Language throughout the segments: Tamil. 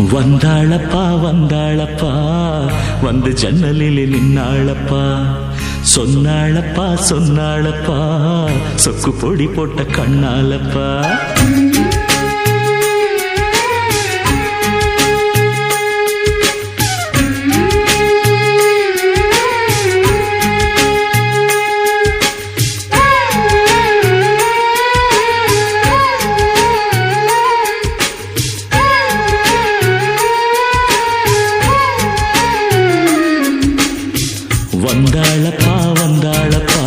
வந்தாளப்பா வந்தாளப்பா வந்து ஜன்னலில் நின்னாளப்பா சொன்னாளப்பா சொன்னாளப்பா சொக்கு பொடி போட்ட கண்ணாலப்பா வந்தாளப்பா வந்தாளப்பா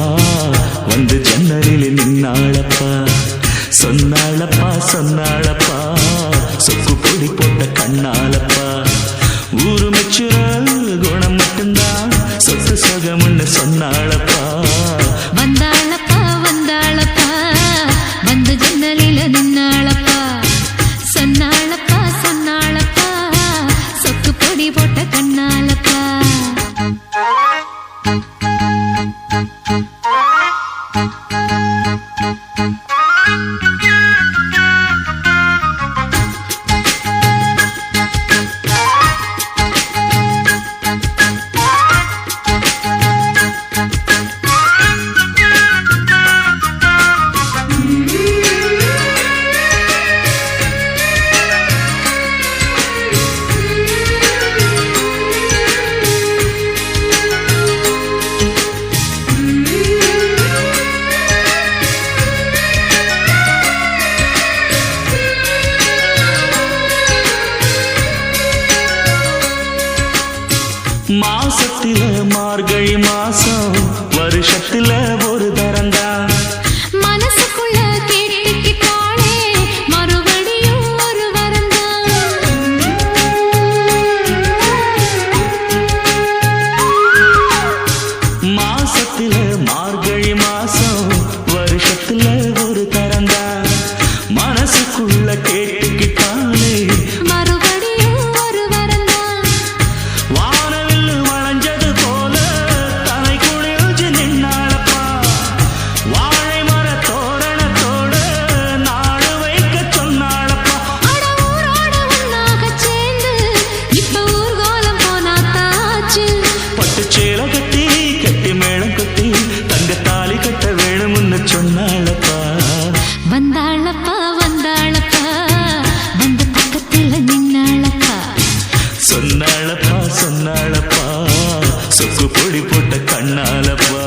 வந்து ஜன்னலில் நின்னாளப்பா சொன்னாளப்பா சொன்னாளப்பா சொக்கு பொடி போட்ட கண்ணாலப்பா ஊரு மெச்சுற குணம் மட்டும்தான் சொத்து சொகம்னு சொன்னாளப்பா வந்தாளப்பா வந்தாளப்பா வந்து ஜன்னலில் நின்னாளப்பா சொன்னாளப்பா சொன்னாளப்பா சொக்கு பொடி போட்ட கண்ணாலப்பா மாசத்தில மார்கழி மாசம் வருஷத்துல ஒரு தரந்தா மனசுக்குள்ள கேட்டுக்கிட்டாளே மறுபடியும் ஒரு வரந்தா மாசத்தில மார்கழி மாசம் வருஷத்துல ஒரு தரந்தா மனசுக்குள்ள கேட்டுக்கிட்டாளே சொன்னாளப்பா வந்தாளப்பா வந்தாளப்பா வந்து பக்கத்துல நின்னாளப்பா சொன்னாளப்பா சொன்னாளப்பா சொக்கு பொடி போட்ட கண்ணாலப்பா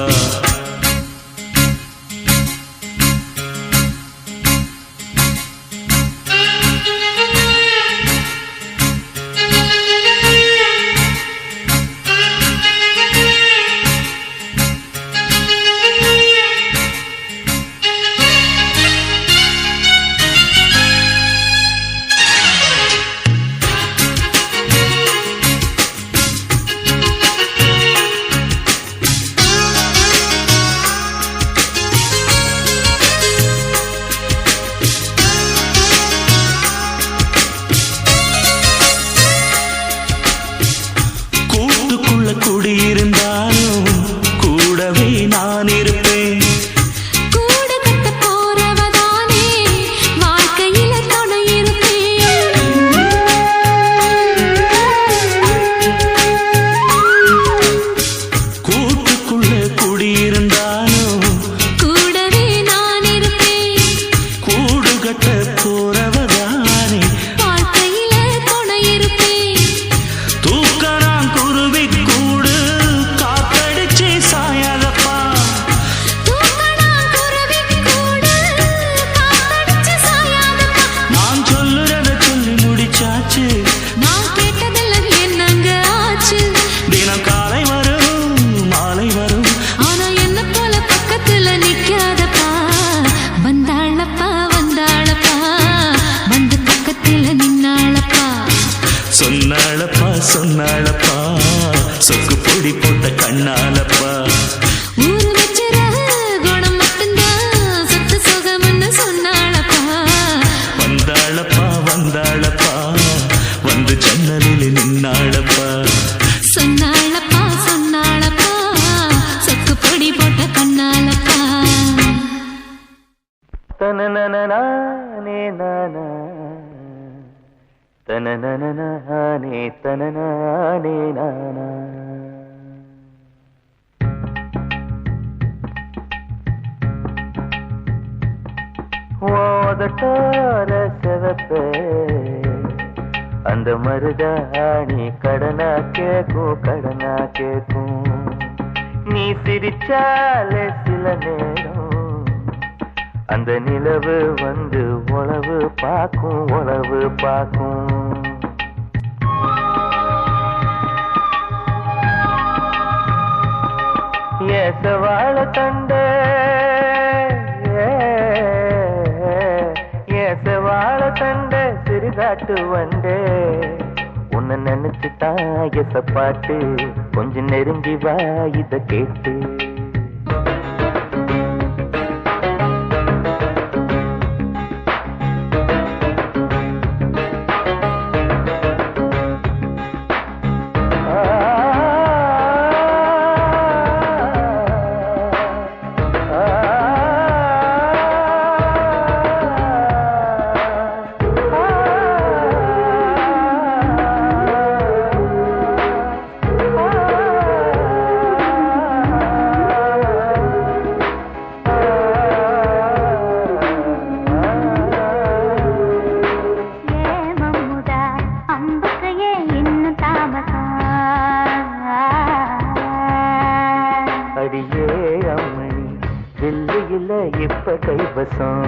குடியிருந்தாலும் கூடவே நான் இருப்பேன் கூட கட்ட போறவதானே வாழ்க்கையில துணை இருப்பேன் கூட்டுக்குள்ள குடியிருந்தாலும் கூடவே நான் இருப்பேன் கூடு கட்ட போறவதானே வாழ்க்கையில துணை இருப்பேன் தூக்கணாம் குருவி சொன்னாளப்பா சொன்னாளப்பா சொக்கு பொடி போட்ட கண்ணாலப்பா ஊரு வச்சிர குணம் மட்டும்தான் சொத்து சுகம்னு சொன்னாளப்பா வந்தாளப்பா வந்தாளப்பா வந்து ஜன்னலில் நின்னாளப்பா சொன்னாளப்பா சொன்னாளப்பா சொக்கு பொடி போட்ட கண்ணாலப்பா தனனனனே நானா தன தனனனனே தனனானே நானா ஓதட்டோர சிவப்பே அந்த மருதாணி கடனா கேக்கும் நீ சிரிச்சாலே சில நேரம் அந்த நிலவு வந்து உளவு பார்க்கும் ஏசவாழ தண்டே ஏசவாழ தண்டே சிறுகாட்டு வண்டே உன்னை நினைச்சுதான் எசப்பாட்டு கொஞ்சம் நெருங்கி வா இத கேட்டு இப்ப கைவசம்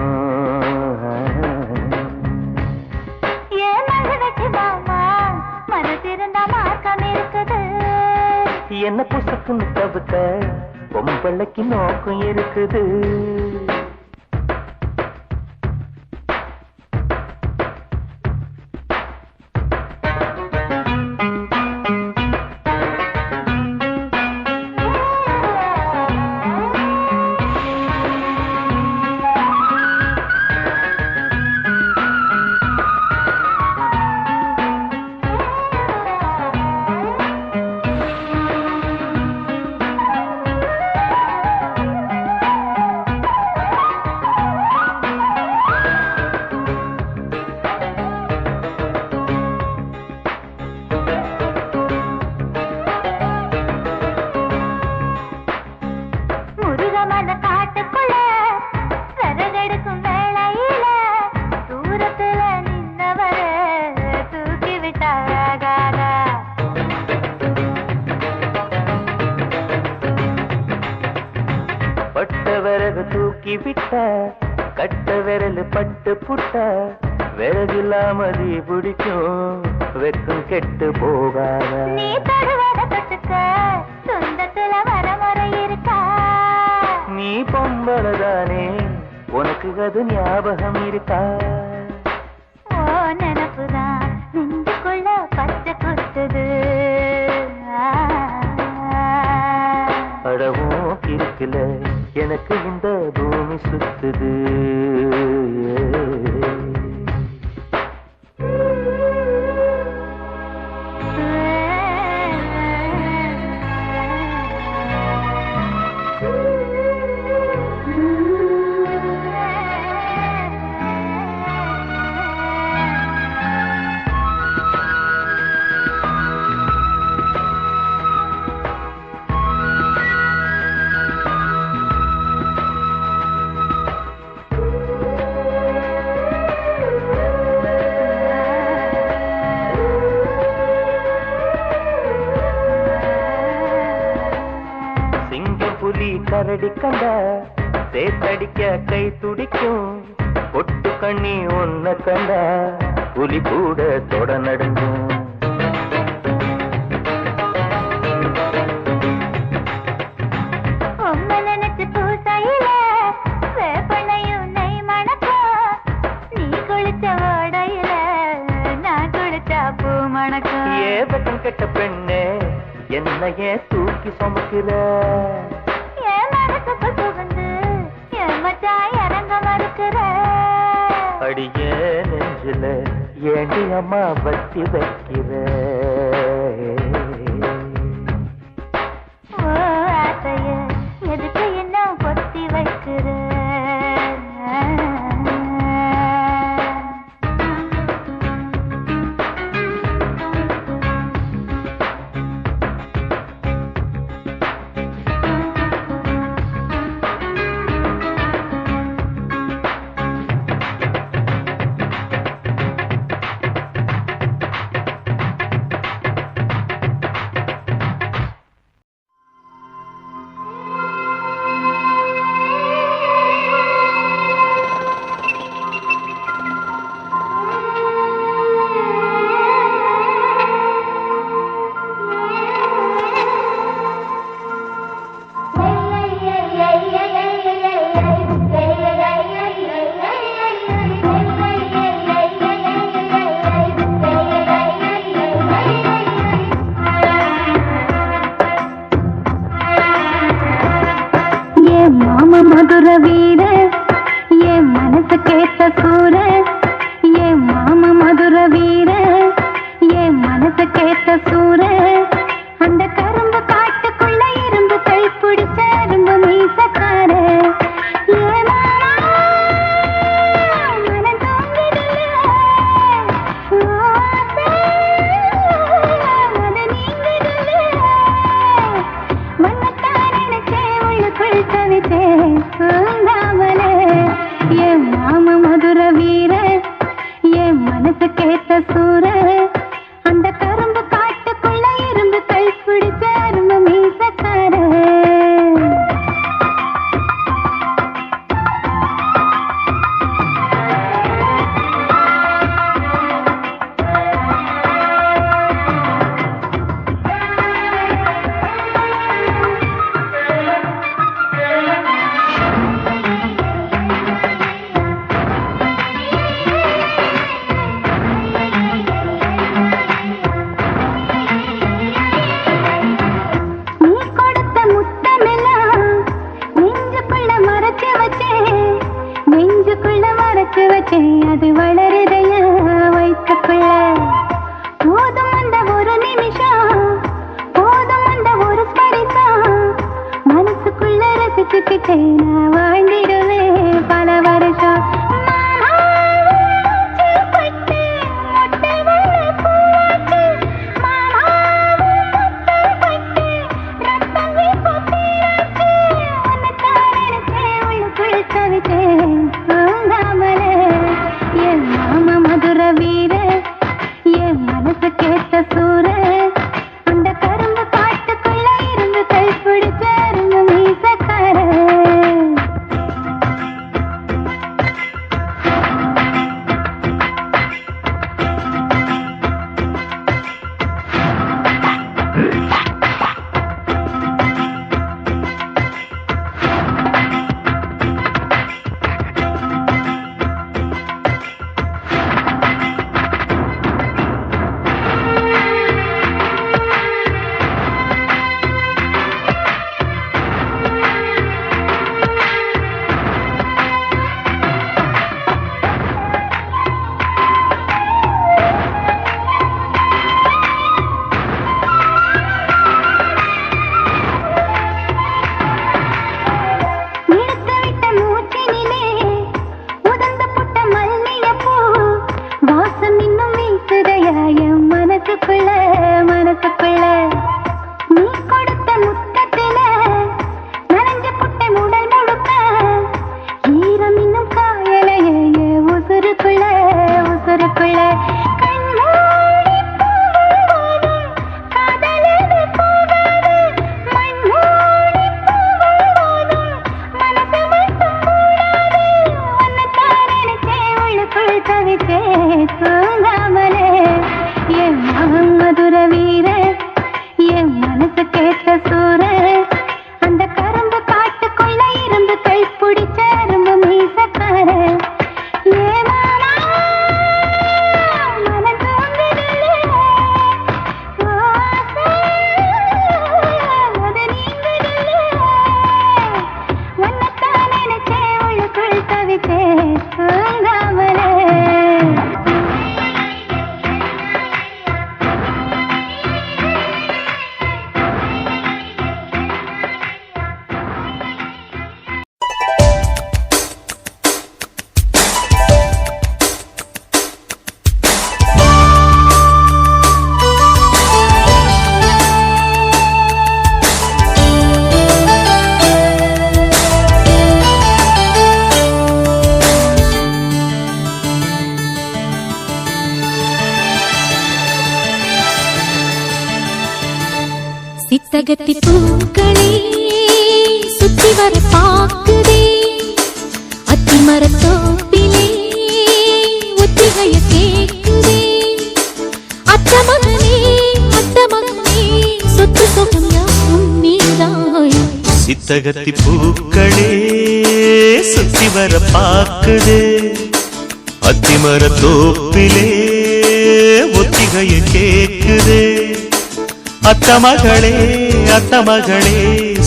என்ன புசக்குன்னு தவிர்க்க பொம்பளைக்கு நோக்கம் இருக்குது தூக்கி விட்ட கட்ட விரல் பட்டு புட்ட விறகில்லாமதி பிடிக்கும் வெக்கம் கெட்டு போகாத நீ தருவத தொட்டுக்க சொந்தத்துல வரமுறை இருக்கா நீ பொம்பளதானே உனக்கு அது ஞாபகம் இருக்கா ஓ நினப்புதான் நெஞ்சுக்குள்ள பச்சை கொத்துது அடவும் இருக்குல எனக்கு இந்த பூமி சுத்துது கரடி கண்ட சேத்தடிக்க கை துடிக்கும் பொட்டு கண்ணி ஒன்ன கண்ட புலி கூட தொட நடுங்கும் நினைச்சு பூசையில வேப்பனையும் நெய் மணக்கும் நீ குளிச்ச ஓடையில நான் குளிச்சா பூ மணக்கும் ஏதகம் கெட்ட பெண்ணே என்னையே தூக்கி சுமக்கிற அடியே நெஞ்சில ஏண்டி அம்மா வட்டி வைக்கிற ஆசைய எதுக்கு என்ன பொத்தி வைக்கிற மனசு கேட்ட சூறு அந்த கரும்பு காட்டுக்குள்ள இருந்து கை பிடிச்சாருங்க மீசக்கார மனசுக்குள்ள நீ கொடுத்த முத்தத்தில நனைஞ்ச புட்டை உடல் முழுக்க ஈரம் இன்னும் காயலையே உசுருக்குள்ள கண்மூடி போகாது காதலது போகாது மண்மூடி போகாது மனசு மட்டும் கூடாது உன்னைத்தான் நினைச்சே உள்ளுக்குள் தவிச்சே தூங்காமலே என் மதுர வீர என் மனசு கேட்ட சூர அந்த கரும்பு காட்டுக்குள்ள இருந்து கை பிடிச்ச அரும்பு மீசக்கார ஏமானா மனசு அது நீங்குதில்லை உன்னைத்தான் நினைச்சே உள்ளுக்குள் தவிச்சே தூங்காமலே சித்தகத்தி பூக்களே சுத்தி வர பாக்குதே அத்தி மரத்தோப்பிலே ஒத்திகைய கேக்குதே அத்த மகனே சொத்து சொகம் யாவும் நீதாய் சித்தகத்தி பூக்களே சுத்தி வர பாக்குதே அத்தி மரத்தோப்பிலே ஒத்திகைய கேக்குதே அத்த மகளே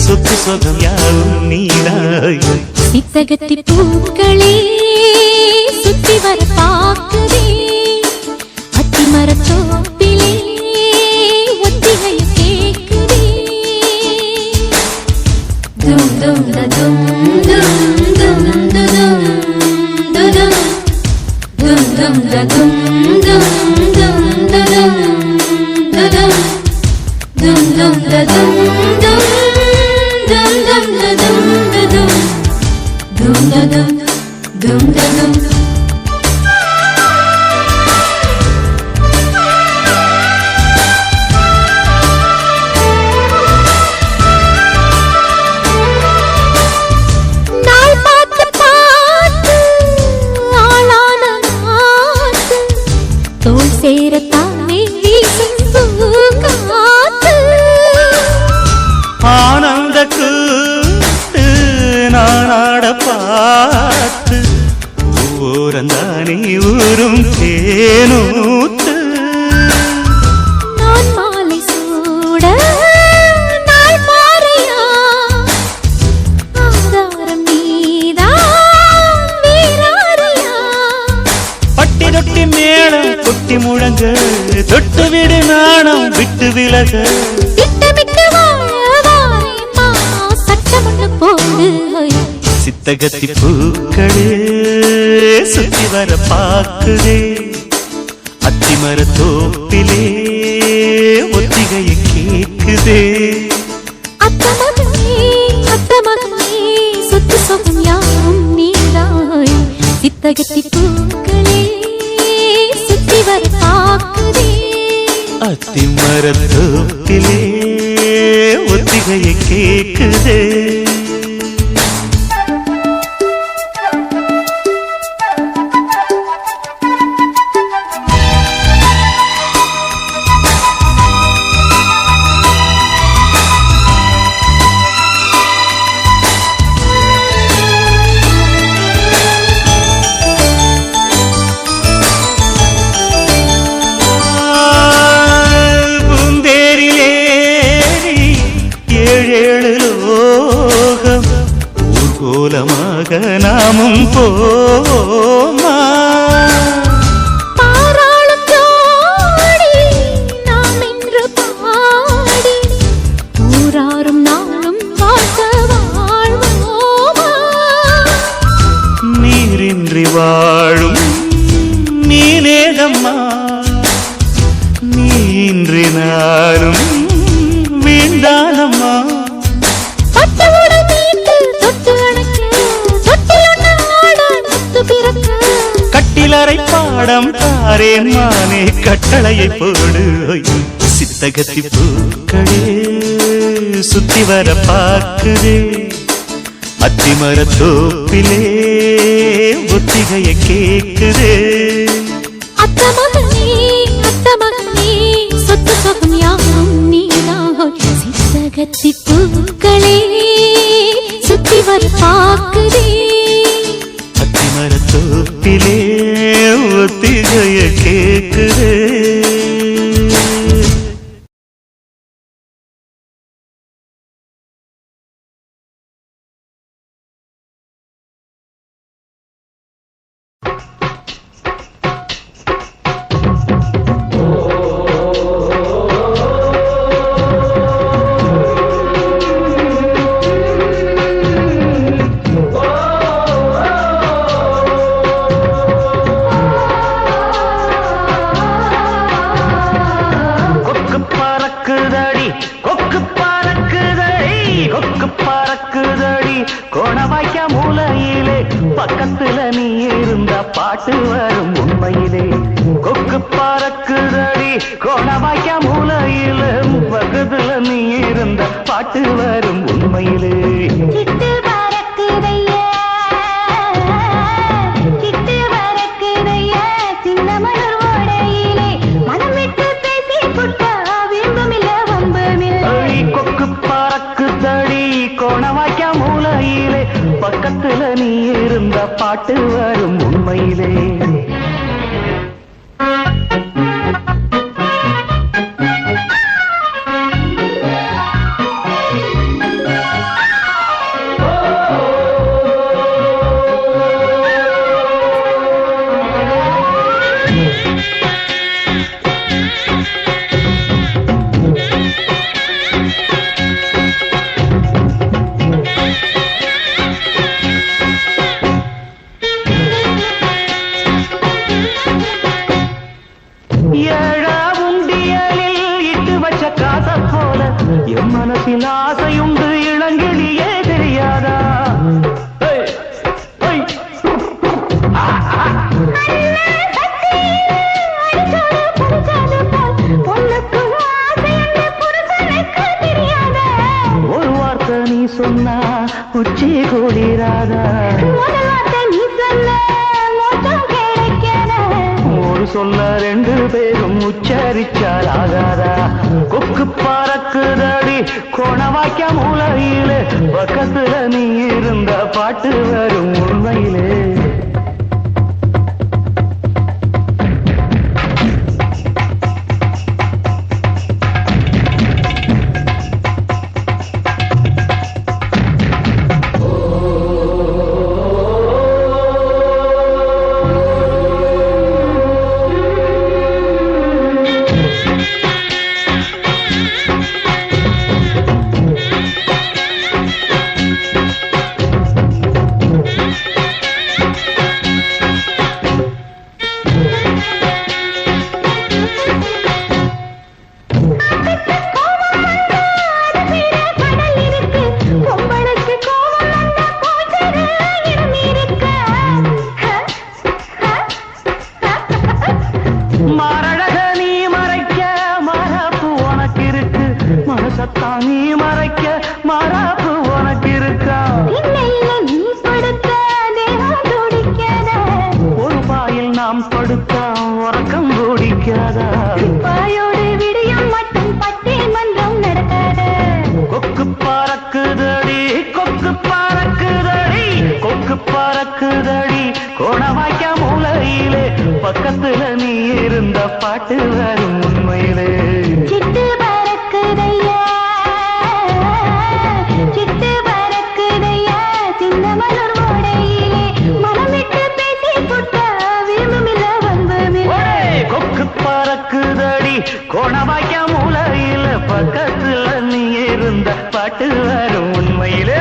சொத்து சொகம் யாவும் நீதாய் சித்தகத்தி பூக்களே சுத்தி வர பாக்குதே அத்தி மரத்தோப்பிலே ஒத்திகைய கேக்குதே தும் தும் தும் தும் தும் தும் தும் தும் தும் தும் தும் dum dum da dum dum dum dum da dum da dum dum da dum dum da dum நாள் பார்த்து பார்த்து ஆளான நாத்து தோல் சேரத்தானே வீசும் பூங்காத்து ஆனந்த கூத்து நானாட பார்த்து ஊரந்தானே ஊரும் தேனூத்து நான் மாலை சூட நாள் மாறையா ஆதாரம் நீதான் வீராரியா பட்டி தொட்டி மேளம் கொட்டி முழங்க தொட்டு விடு நாணம் விட்டு விலக திட்டமிட்டு வாழவாரேம்மா சட்டமட்டு போடு சித்தகத்தி பூக்களே சுத்தி வர பாக்குதே அத்தி மரத்தோப்பிலே ஒத்திகைய கேக்குதே அத்த மகனே சொத்து சொகம் யாவும் நீதாய் சித்தகத்தி பூக்களே சுத்தி வர பாக்குதே அத்திமரத்தோப்பிலே ஒத்திகையை கேக்குதே. கோலமாக நாமும் போமா பாராளும் ஜோடி நாம் இன்று பாடி ஊராரும் நாளும் வாழ்க வாழ்வோமா. நீரின்றி வாழும் மீனேகம்மா நீன்றி நாளும் வீண்டானம்மா. கட்டிலறை பாடம் தாரேன் மானே கட்டளையை போடு. சித்தகத்தி பூக்களே சுத்தி வர பார்க்குதே. அத்திமரத்தோப்பிலே ஒத்திகையை கேக்குதே. அத்த மகனே சொத்து சொகம் யாரும் நீதான். சித்தகத்தி பூக்களே சுத்தி வர பார்க்குதே. அத்திமரத்தோப்பிலே ஒத்திகையை கேக்குதே. கோணவாய்க்கா மூலையிலே பக்கத்துல நீ இருந்த பாட்டு வரும் உண்மையிலே. கொக்கு பறக்குதடி கோணவாய்க்கா மூலையிலே பக்கத்துல நீ இருந்த பாட்டு வரும் உண்மையிலே. பக்கத்துல நீ இருந்த பாட்டு வரும் உண்மையிலே. மனசில் ஆசையுண்டு இளங்கிளியே தெரியாதா? ஒரு வார்த்தை நீ சொன்னா உச்சி கூடிராதா? ஒரு சொல்ல ரெண்டு பேரும் உச்சரிச்சால் ஆகாதா? கொக்கு பறக்குதடி கோணவாய்க்கா மூலையிலே பக்கத்துல நீ இருந்த பாட்டு வரும் உண்மையிலே. முகத்தான் நீ மறைக்க மாறாப்பு உனக்கு இருக்கா? இல்லை இல்லை நீ படுத்த தேகம் துடிக்காத, ஒரு பாயில் நாம் படுத்தா உறக்கம் ஓடிக்காதா? பாயோடு விடியும் மட்டும் பட்டி மன்றம் நடக்காத. கொக்கு பறக்குதடி கொக்கு பறக்குதடி கொக்கு பறக்குதடி கோணவாய்க்க மூலையிலே பக்கத்துல நீ இருந்த பாட்டு வரும் உண்மையிலே. சிட்டு பறக்குதையா சிட்டு பறக்குதையா சின்ன மலர் ஓடையிலே மனம் விட்டு பேசி புட்டா விரும்புமில்ல வன்புமில்ல. கொக்கு பறக்குதடி கோணவாய்க்க மூலையில பக்கத்துல நீ இருந்த பாட்டு வரும் உண்மையிலே.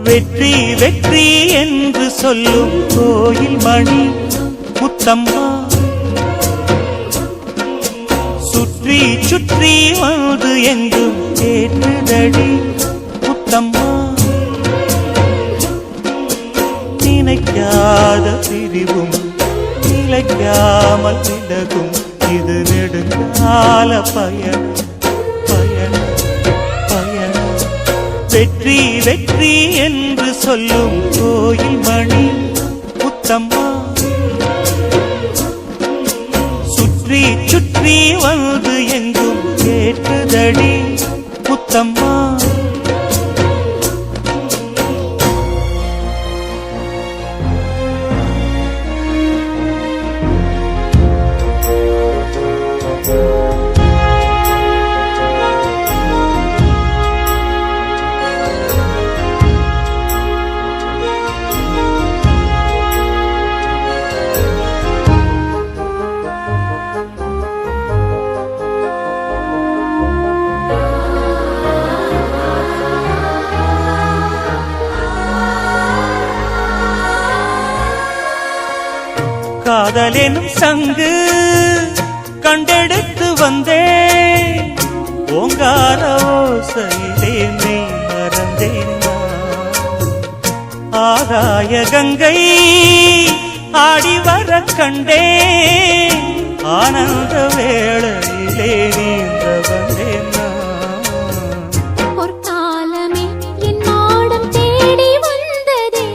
வெற்றி வெற்றி என்று சொல்லும் கோயில் மணி முத்தம்மா, சுற்றி சுற்றி வந்து எங்கும் கேட்டுதடி முத்தம்மா. நினைக்காத பிரிவும் நிலைக்காமல் விலகும் இது நெடுங்கால பயணம் பயணம் பயணம். வெற்றி வெற்றி என்று சொல்லும் கோயில் மணி முத்தம்மா, சுற்றி சுற்றி வந்து எங்கும் கேட்டுதடி முத்தம்மா. காதலெனும் சங்கு கண்டெடுத்து வந்தேன், ஓங்கார ஓசையிலே நீ மறந்தேன். ஆகாய கங்கை ஆடி வர கண்டேன், ஆனந்த வேளையிலே நீந்த வந்தேன். பொற்காலமே என் மாடம் தேடி வந்ததே,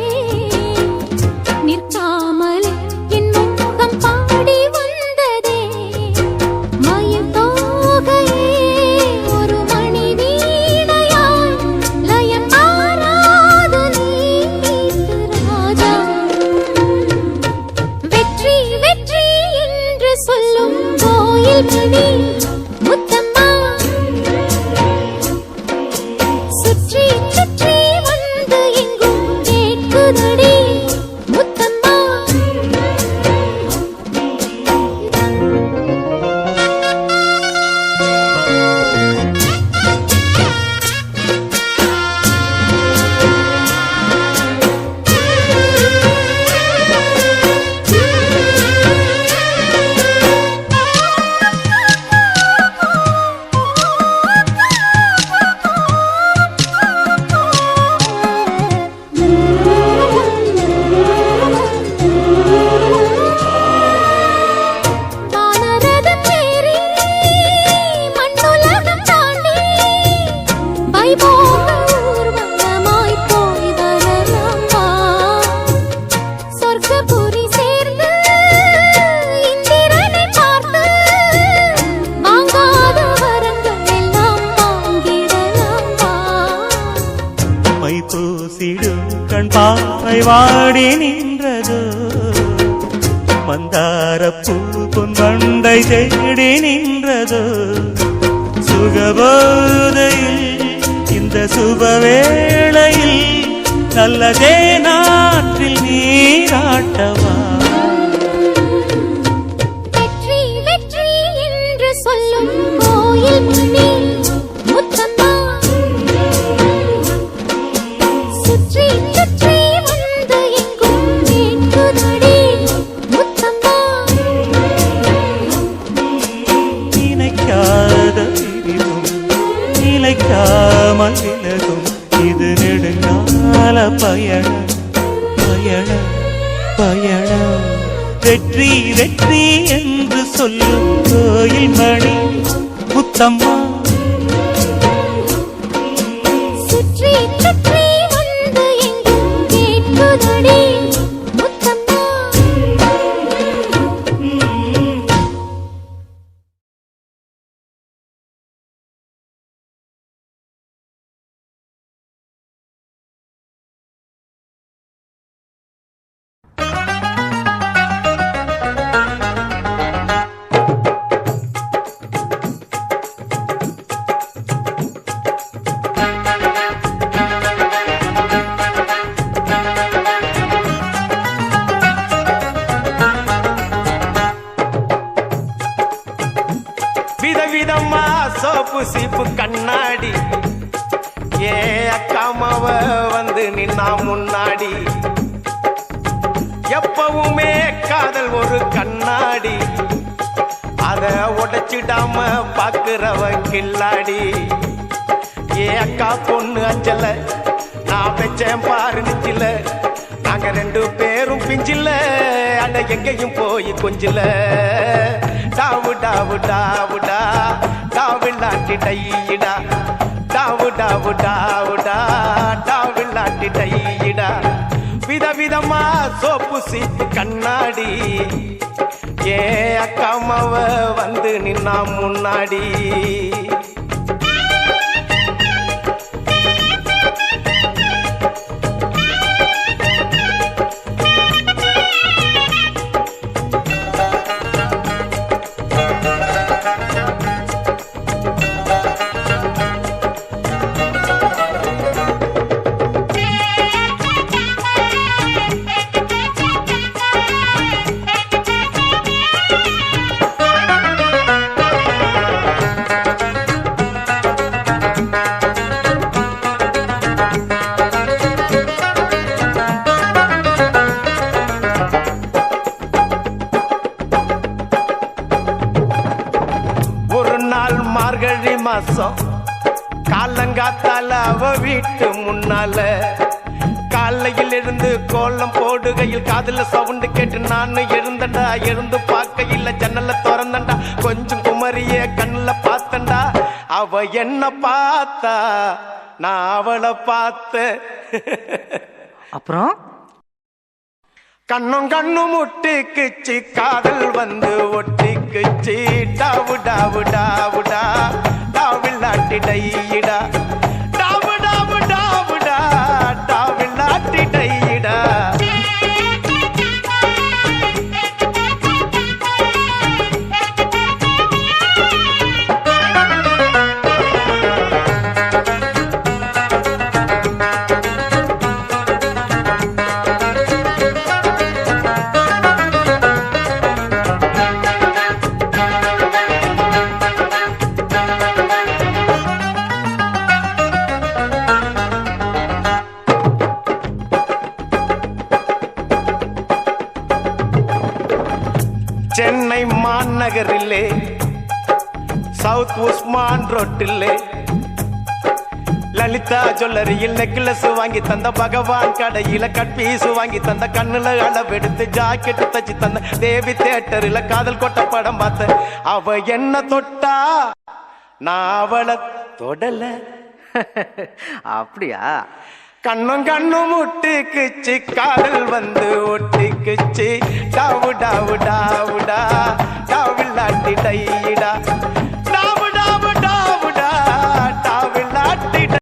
நிற்காமல் என் முகம் பாடி வந்ததே. மயில் தோகையே ஒரு மணி வீணையாய் லயம் மாறாத நீத்து ராஜா. வெற்றி வெற்றி என்று சொல்லும் கோயில் மணி முத்தம்மா, சுற்றி சுற்றி வந்து எங்கும் கேட்குதடி முத்தம்மா. பூவாய் வாடி நின்றதோ மந்தாரப்பூ பொன் வண்டை தேடி நின்றதோ சுகபோதையில் இந்த சுபவேளையில் நல்லதே நாற்றில் நீராட்டவா வெற்றி வெற்றி என்று சொல்லும் கோயில் மணி முத்தம்மா சுற்றி சுற்றி வந்து எங்கும் கேட்குதடி முத்தம்மா நினைக்காத விரிவும் நிலைக்காமல் விலகும் இது நெடுங்கால பயணம் பயணம் பயணம் வெற்றி வெற்றி என்று சொல்லும் கோயில் மணி முத்தம்மா சுற்றி சுற்றி வந்து எங்கும் கேட்குதடி முத்தம்மா விதவிதமா சோப்பு சீப்பு கண்ணாடி ஏ அக்காமாவ வந்து நின்னா முன்னாடி எப்பவுமே காதல் ஒரு கண்ணாடி அத உடைச்சிடாம பாக்குறவ கில்லாடி ஏ அக்கா பொண்ணு அஞ்சல நான் வச்சேன் பாரு நிச்சில நாங்க ரெண்டு பேரும் பிஞ்சில அட எங்கேயும் போய் கொஞ்சில டாவு டாவு டாவுடா டாவில்லாட்டி டையிடா டாவு டாவு டாவுடா டாவில்லாட்டி டையிடா விதவிதமா சோப்பு சீப்பு கண்ணாடி ஏ அக்காமாவ வந்து நின்னா முன்னாடி மார்கழி மாசம் காலங்காத்தால அவ வீட்டு முன்னால காலையில் இருந்து கோலம் போடுகையில் காதுல சவுண்டு கேட்டு நானு எழுந்தண்டா எழுந்து பார்க்கையில் ஜன்னல திறந்தண்டா கொஞ்சம் குமரிய கண்ணுல பார்த்தண்டா அவ என்ன பார்த்தா நான் அவளை பார்த்த அப்புறம் கண்ணும் கண்ணும் முட்டிக்குச்சு காதல் வந்து ஒட்டிக்குச்சு டாவு டாவு டாவுடா டாவில்லாட்டி டையிடா டாவு டாவு டாவுடா டாவில்லாட்டி டையிடா சென்னை மாநகரிலே சவுத் உஸ்மான் ரோட்டிலே லலிதா ஜுவல்லரியில் நெக்லஸ் வாங்கி தந்த பகவான் கடையில கட்பீஸ் வாங்கி தந்த கண்ணுல அளவெடுத்து ஜாக்கெட்டு தச்சு தந்த தேவி தியேட்டரில் காதல் கொட்ட படம் பார்த்த அவ என்ன தொட்டா நான் அவளை தொடல அப்படியா கண்ணும் கண்ணும் முட்டிக்குச்சு காதல் வந்து ஒட்டிக்குச்சு டாவு டாவு டாவுடா டாவில்லாட்டி டையிடா